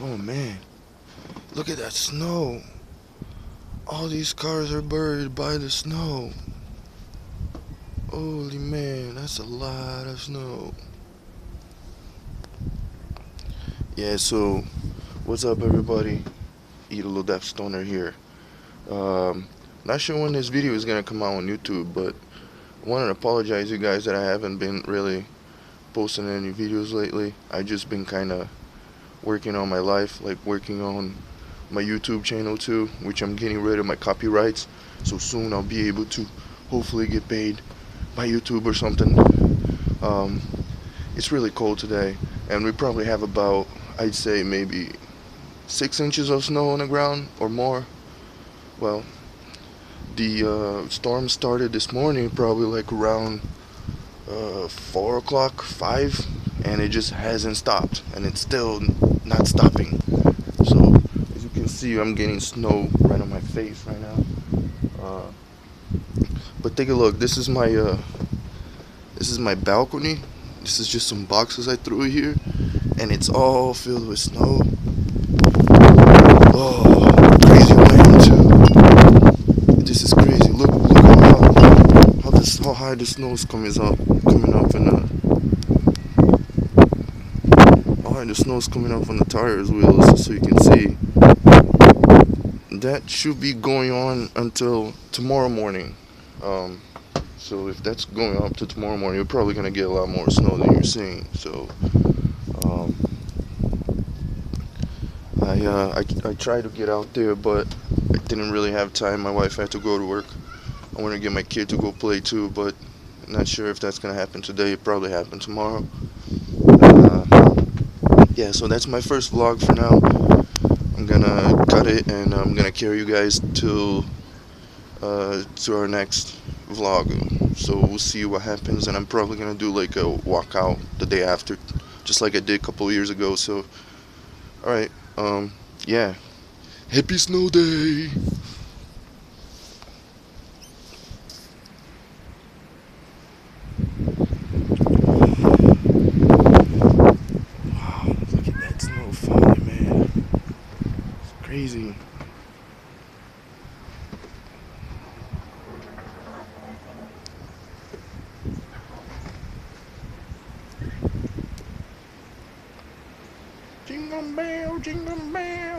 Oh man, look at that snow. All these cars are buried by the snow. Holy man, that's a lot of snow. Yeah, so what's up everybody? Eat a little Death Stoner here. Um, Not sure when this video is gonna come out on YouTube, but I wanted to apologize to you guys that I haven't been really posting any videos lately. I just been kinda working on my life, like working on my YouTube channel too, which I'm getting rid of my copyrights. So soon I'll be able to hopefully get paid by YouTube or something. Um, it's really cold today, and we probably have about, I'd say maybe 6 inches of snow on the ground or more. Well, the storm started this morning, probably like around 4 o'clock, 5, and it just hasn't stopped, and it's still not stopping. So as you can see, I'm getting snow right on my face right now. Uh, but take a look. This is my balcony. This is just some boxes I threw here, and it's all filled with snow. Oh, crazy wind too. This is crazy. Look how high the snow is coming up in how high the snow is coming up on the tires wheels, so you can see. That should be going on until tomorrow morning. So if that's going up to tomorrow morning, you're probably gonna get a lot more snow than you're seeing. So um, I tried to get out there, but I didn't really have time. My wife had to go to work. I want to get my kid to go play too, but I'm not sure if that's gonna happen today. It probably happen tomorrow. Yeah, so that's my first vlog for now. I'm gonna cut it, and I'm gonna carry you guys to our next vlog. So we'll see what happens, and I'm probably gonna do like a walkout the day after, just like I did a couple of years ago. So alright, yeah, happy snow day. Wow, look at that snow falling, man. It's crazy. Jingle bell, jingle bell.